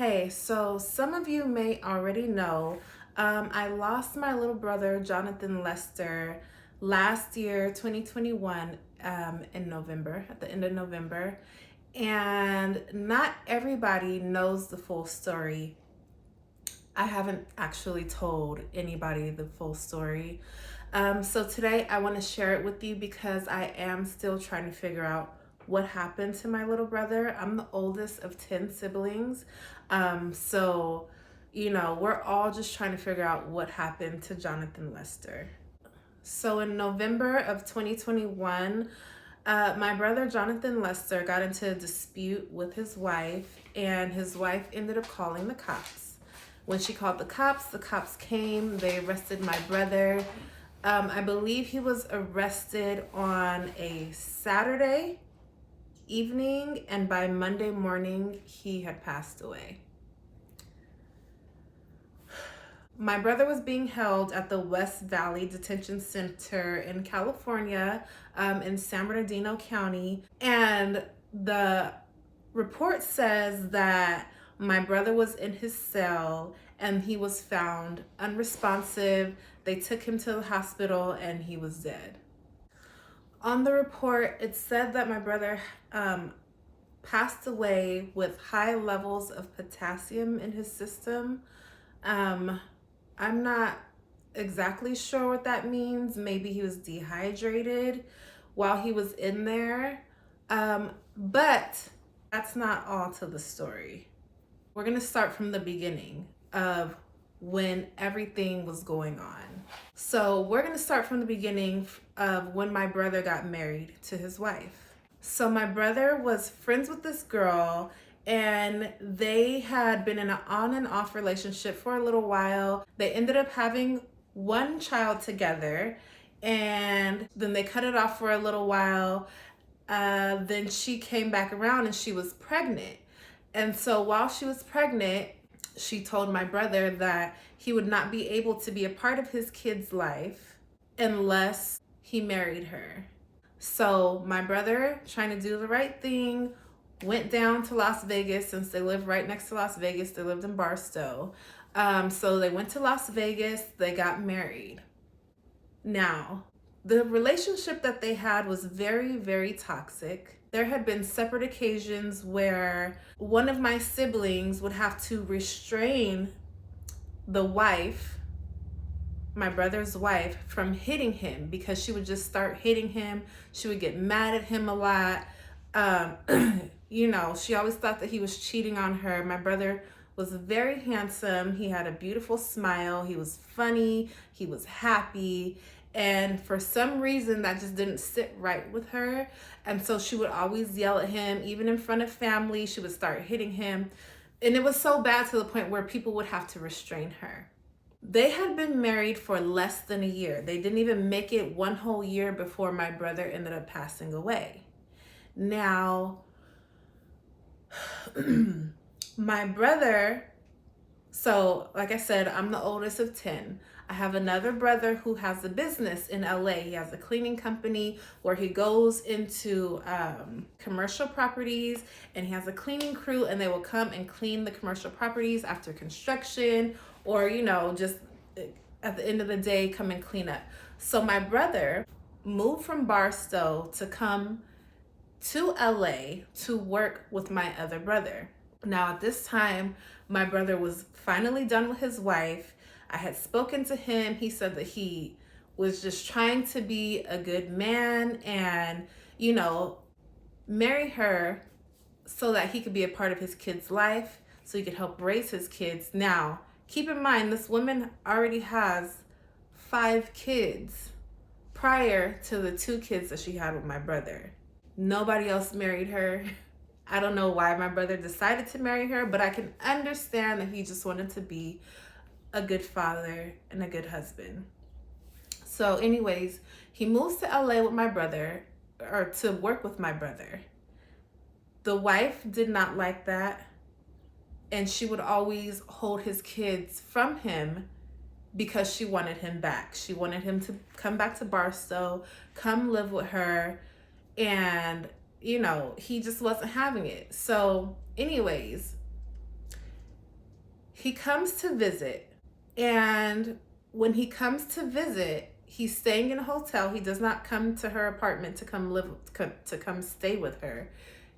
Hey, so some of you may already know, I lost my little brother, Jonathan Lester, last year, 2021, in November, at the end of November. And not everybody knows the full story. I haven't actually told anybody the full story. So today I want to share it with you because I am still trying to figure out what happened to my little brother. I'm the oldest of 10 siblings. We're all just trying to figure out what happened to Jonathan Lester. So in November of 2021, my brother Jonathan Lester got into a dispute with his wife, and his wife ended up calling the cops. When she called the cops came, they arrested my brother. I believe he was arrested on a Saturday evening, and by Monday morning, he had passed away. My brother was being held at the West Valley Detention Center in California, in San Bernardino County. And the report says that my brother was in his cell and he was found unresponsive. They took him to the hospital and he was dead. On the report, it said that my brother passed away with high levels of potassium in his system. I'm not exactly sure what that means. Maybe he was dehydrated while he was in there. But that's not all to the story. We're going to start from the beginning of when everything was going on. So we're going to start from the beginning of when my brother got married to his wife. So my brother was friends with this girl, and they had been in an on and off relationship for a little while. They ended up having one child together, and then they cut it off for a little while. Then she came back around and she was pregnant. And so while she was pregnant, she told my brother that he would not be able to be a part of his kid's life unless he married her. So my brother, trying to do the right thing, went down to Las Vegas. Since they live right next to Las Vegas, they lived in Barstow. So they went to Las Vegas, they got married. Now, the relationship that they had was very, very toxic. There had been separate occasions where one of my siblings would have to restrain the wife, my brother's wife, from hitting him because she would just start hitting him. She would get mad at him a lot. She always thought that he was cheating on her. My brother was very handsome. He had a beautiful smile. He was funny. He was happy. And for some reason, that just didn't sit right with her. And so she would always yell at him, even in front of family. She would start hitting him. And it was so bad to the point where people would have to restrain her. They had been married for less than a year. They didn't even make it one whole year before my brother ended up passing away. Now, my brother, so like I said, I'm the oldest of 10. I have another brother who has a business in LA. He has a cleaning company where he goes into commercial properties, and he has a cleaning crew, and they will come and clean the commercial properties after construction, or just at the end of the day come and clean up. So my brother moved from Barstow to come to LA to work with my other brother. Now at this time, my brother was finally done with his wife. I had spoken to him. He said that he was just trying to be a good man and, marry her so that he could be a part of his kid's life, so he could help raise his kids. Now, keep in mind, this woman already has 5 kids prior to the 2 kids that she had with my brother. Nobody else married her. I don't know why my brother decided to marry her, but I can understand that he just wanted to be a good father and a good husband. So anyways, he moves to LA with my brother, or to work with my brother. The wife did not like that, and she would always hold his kids from him because she wanted him back. She wanted him to come back to Barstow, come live with her, and he just wasn't having it. So anyways, He comes to visit, and when he comes to visit, he's staying in a hotel. He does not come to her apartment to come stay with her.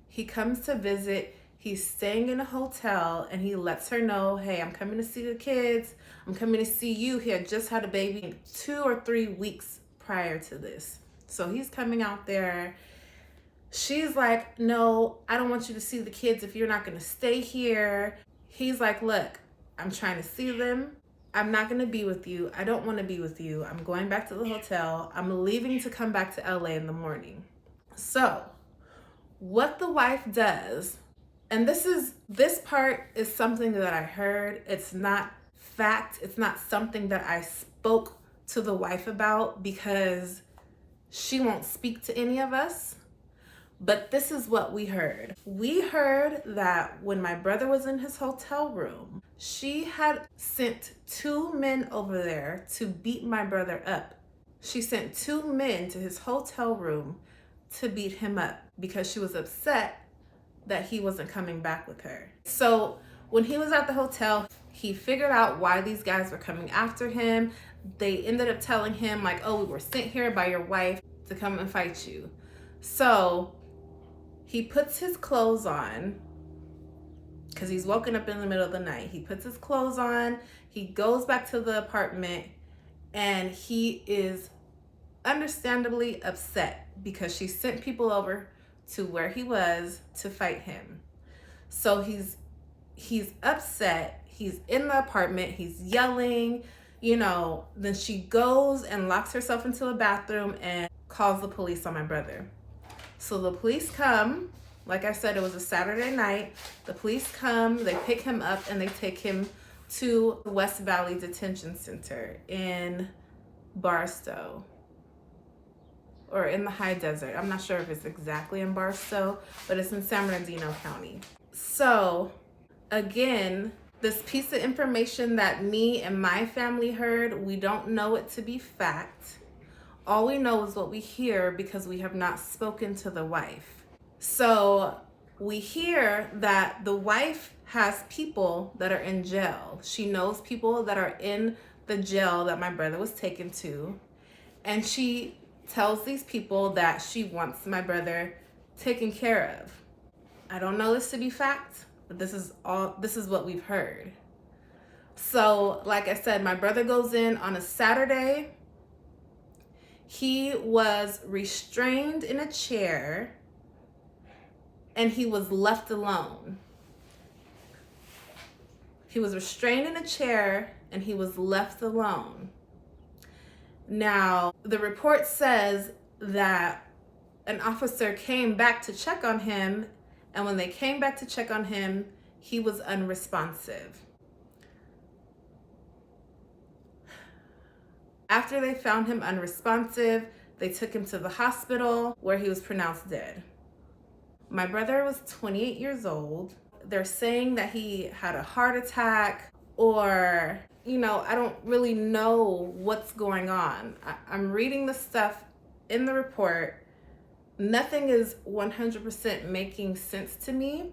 He comes to visit. He's staying in a hotel, and he lets her know, hey, I'm coming to see the kids. I'm coming to see you. He had just had a baby 2 or 3 weeks prior to this. So he's coming out there. She's like, no, I don't want you to see the kids if you're not going to stay here. He's like, look, I'm trying to see them. I'm not going to be with you. I don't want to be with you. I'm going back to the hotel. I'm leaving to come back to LA in the morning. So what the wife does, and this part is something that I heard. It's not fact. It's not something that I spoke to the wife about because she won't speak to any of us. But this is what we heard. We heard that when my brother was in his hotel room, she had sent 2 men over there to beat my brother up. She sent 2 men to his hotel room to beat him up because she was upset that he wasn't coming back with her. So when he was at the hotel, he figured out why these guys were coming after him. They ended up telling him like, oh, we were sent here by your wife to come and fight you. So he puts his clothes on because he's woken up in the middle of the night. He puts his clothes on, he goes back to the apartment, and he is understandably upset because she sent people over to where he was to fight him. So he's upset. He's in the apartment, he's yelling, then she goes and locks herself into a bathroom and calls the police on my brother. So the police come. Like I said, it was a Saturday night. The police come, they pick him up, and they take him to West Valley Detention Center in Barstow, or in the high desert. I'm not sure if it's exactly in Barstow, but it's in San Bernardino County. So again, this piece of information that me and my family heard, we don't know it to be fact. All we know is what we hear because we have not spoken to the wife. So we hear that the wife has people that are in jail. She knows people that are in the jail that my brother was taken to. And she tells these people that she wants my brother taken care of. I don't know this to be fact, but this is what we've heard. So like I said, my brother goes in on a Saturday. He was restrained in a chair and he was left alone. He was restrained in a chair and he was left alone. Now, the report says that an officer came back to check on him, and when they came back to check on him, he was unresponsive. After they found him unresponsive, they took him to the hospital where he was pronounced dead. My brother was 28 years old. They're saying that he had a heart attack, or, I don't really know what's going on. I'm reading the stuff in the report. Nothing is 100% making sense to me.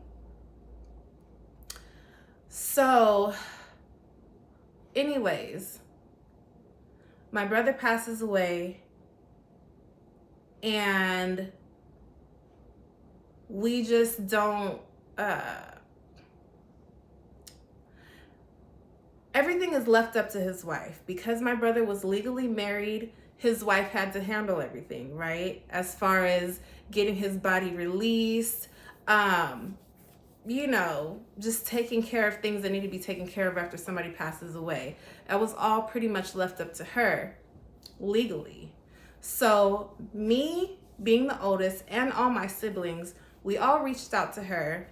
So, anyways, my brother passes away, and we just don't, everything is left up to his wife. Because my brother was legally married, his wife had to handle everything, right? As far as getting his body released, just taking care of things that need to be taken care of after somebody passes away. That was all pretty much left up to her legally. So me being the oldest and all my siblings, we all reached out to her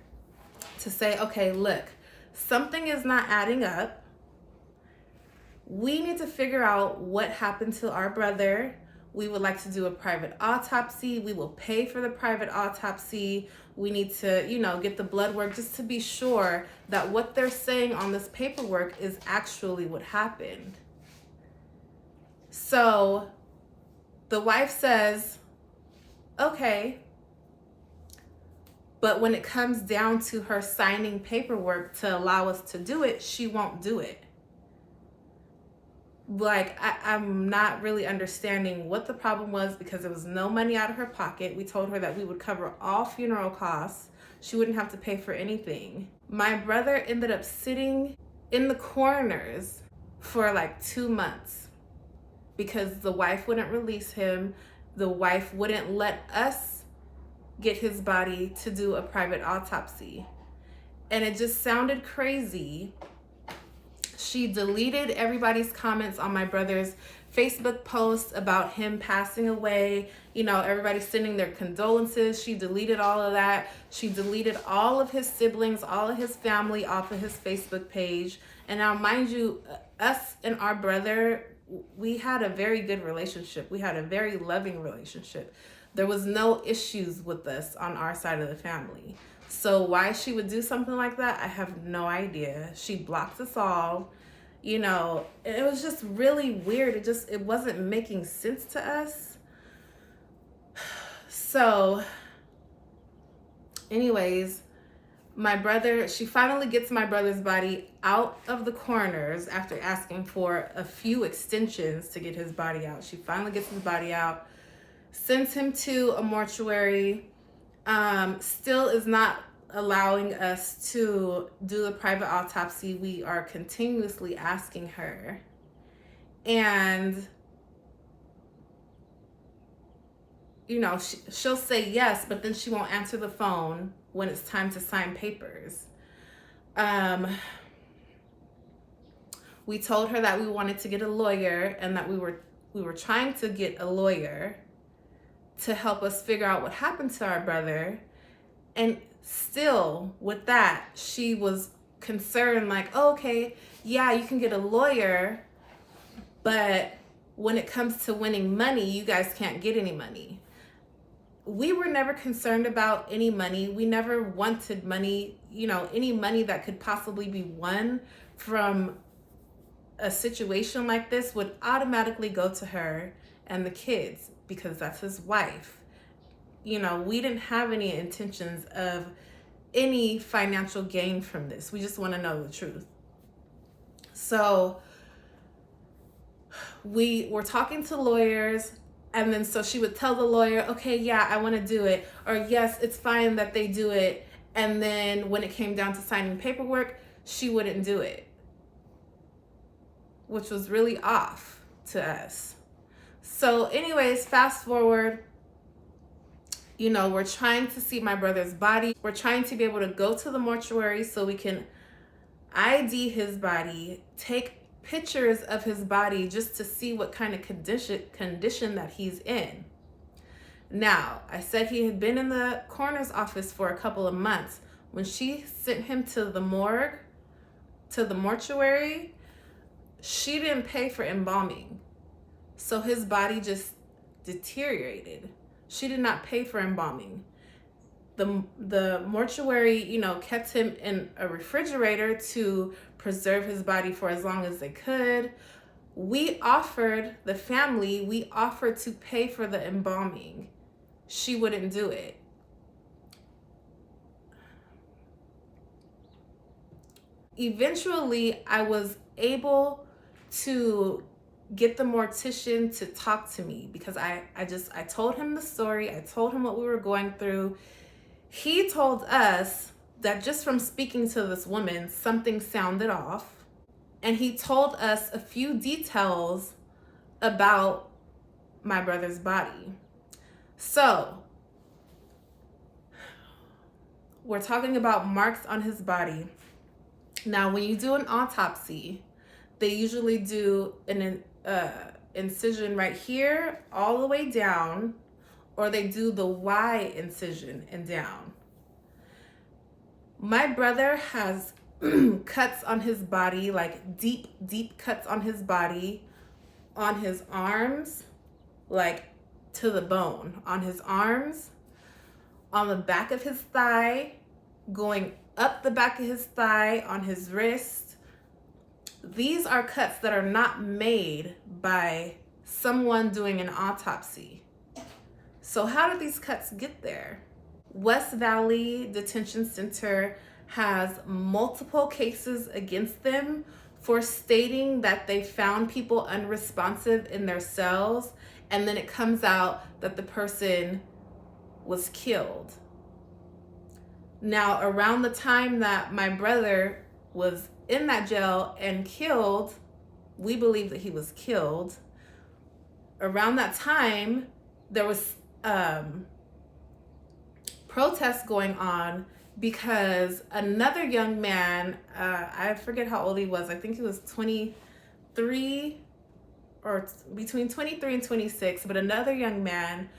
to say, okay, look, something is not adding up. We need to figure out what happened to our brother. We would like to do a private autopsy. We will pay for the private autopsy. We need to, get the blood work just to be sure that what they're saying on this paperwork is actually what happened. So the wife says, okay, But when it comes down to her signing paperwork to allow us to do it, she won't do it. Like, I'm not really understanding what the problem was, because there was no money out of her pocket. We told her that we would cover all funeral costs. She wouldn't have to pay for anything. My brother ended up sitting in the coroners for like 2 months because the wife wouldn't release him. The wife wouldn't let us get his body to do a private autopsy. And it just sounded crazy. She deleted everybody's comments on my brother's Facebook post about him passing away. You know, everybody sending their condolences. She deleted all of that. She deleted all of his siblings, all of his family off of his Facebook page. And now, mind you, us and our brother, we had a very good relationship. We had a very loving relationship. There was no issues with us on our side of the family. So why she would do something like that, I have no idea. She blocked us all. You know, it was just really weird. It wasn't making sense to us. So anyways, she finally gets my brother's body out of the coroners after asking for a few extensions to get his body out. She finally gets his body out, sends him to a mortuary, still is not allowing us to do the private autopsy. We are continuously asking her. And, you know, she'll say yes, but then she won't answer the phone when it's time to sign papers. We told her that we wanted to get a lawyer, and that we were trying to get a lawyer to help us figure out what happened to our brother. And still with that, she was concerned, like, oh, okay, yeah, you can get a lawyer, but when it comes to winning money, you guys can't get any money. We were never concerned about any money. We never wanted money. You know, any money that could possibly be won from a situation like this would automatically go to her and the kids, because that's his wife. You know, we didn't have any intentions of any financial gain from this. We just want to know the truth. So we were talking to lawyers, and then so she would tell the lawyer, okay, yeah, I want to do it, or yes, it's fine that they do it. And then when it came down to signing paperwork, she wouldn't do it, which was really off to us. So anyways, fast forward, you know, we're trying to see my brother's body. We're trying to be able to go to the mortuary so we can ID his body, take pictures of his body just to see what kind of condition that he's in. Now, I said he had been in the coroner's office for a couple of months. When she sent him to the morgue, to the mortuary, she didn't pay for embalming. So his body just deteriorated. She did not pay for embalming. The mortuary, you know, kept him in a refrigerator to preserve his body for as long as they could. We offered to pay for the embalming. She wouldn't do it. Eventually, I was able to get the mortician to talk to me, because I told him the story. I told him what we were going through. He told us that just from speaking to this woman, something sounded off. And he told us a few details about my brother's body. So we're talking about marks on his body. Now, when you do an autopsy, they usually do an incision right here all the way down, or they do the Y incision and down. My brother has cuts on his body, like deep cuts on his body, on his arms, like to the bone, on his arms, on the back of his thigh, going up the back of his thigh, on his wrist. These are cuts that are not made by someone doing an autopsy. So how did these cuts get there? West Valley Detention Center has multiple cases against them for stating that they found people unresponsive in their cells, and then it comes out that the person was killed. Now, around the time that my brother was in that jail and killed, we believe that he was killed. Around that time, there was protests going on because another young man, I forget how old he was, I think he was 23 or between 23 and 26, but another young man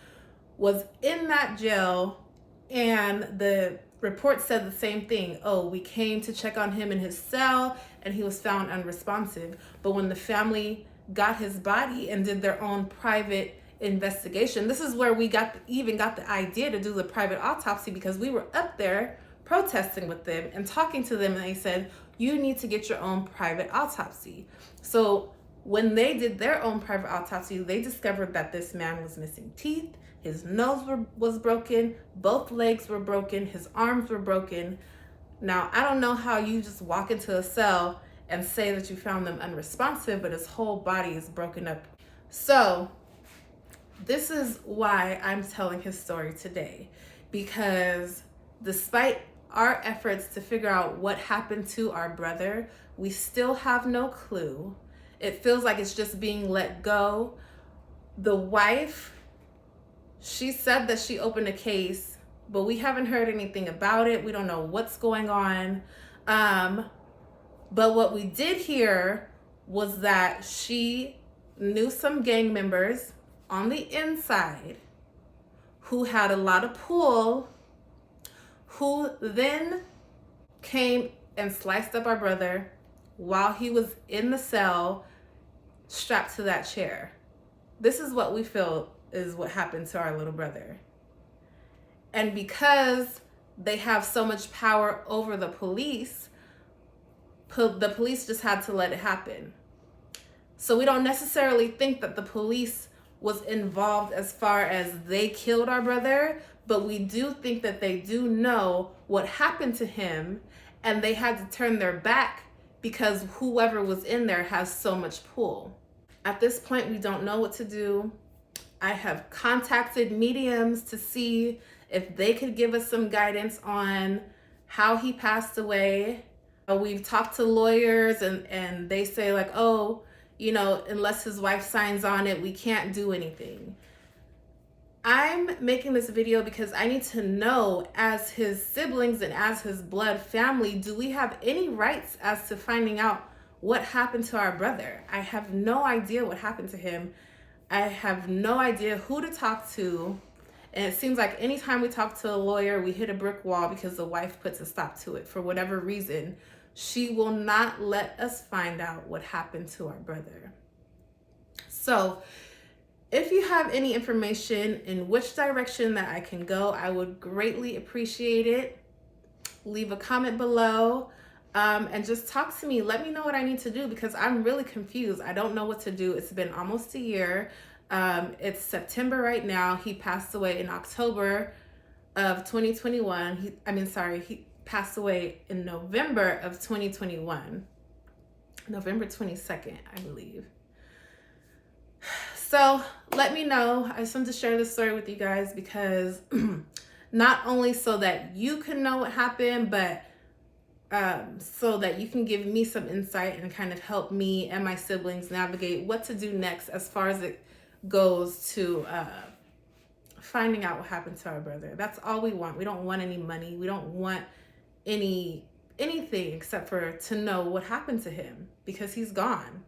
was in that jail, and the report said the same thing. Oh, we came to check on him in his cell and he was found unresponsive. But when the family got his body and did their own private investigation, this is where we even got the idea to do the private autopsy, because we were up there protesting with them and talking to them, and they said, you need to get your own private autopsy. So when they did their own private autopsy, they discovered that this man was missing teeth, his nose was broken, both legs were broken, his arms were broken. Now, I don't know how you just walk into a cell and say that you found them unresponsive, but his whole body is broken up. So this is why I'm telling his story today, because despite our efforts to figure out what happened to our brother, we still have no clue. It feels like it's just being let go. The wife, she said that she opened a case, but we haven't heard anything about it. We don't know what's going on. But what we did hear was that she knew some gang members on the inside who had a lot of pull, who then came and sliced up our brother while he was in the cell, strapped to that chair. This is what we feel is what happened to our little brother. And because they have so much power over the police just had to let it happen. So we don't necessarily think that the police was involved as far as they killed our brother, but we do think that they do know what happened to him, and they had to turn their back because whoever was in there has so much pull. At this point, we don't know what to do. I have contacted mediums to see if they could give us some guidance on how he passed away. We've talked to lawyers, and they say like, oh, you know, unless his wife signs on it, we can't do anything. I'm making this video because I need to know, as his siblings and as his blood family, do we have any rights as to finding out what happened to our brother? I have no idea what happened to him. I have no idea who to talk to. And it seems like anytime we talk to a lawyer, we hit a brick wall because the wife puts a stop to it. For whatever reason, she will not let us find out what happened to our brother. So if you have any information in which direction that I can go, I would greatly appreciate it. Leave a comment below. And just talk to me. Let me know what I need to do, because I'm really confused. I don't know what to do. It's been almost a year. It's September right now. He passed away in October of 2021. He passed away in November of 2021. November 22nd, I believe. So let me know. I just wanted to share this story with you guys because not only so that you can know what happened, but so that you can give me some insight and kind of help me and my siblings navigate what to do next as far as it goes to finding out what happened to our brother. That's all we want. We don't want any money. We don't want anything except for to know what happened to him, because he's gone.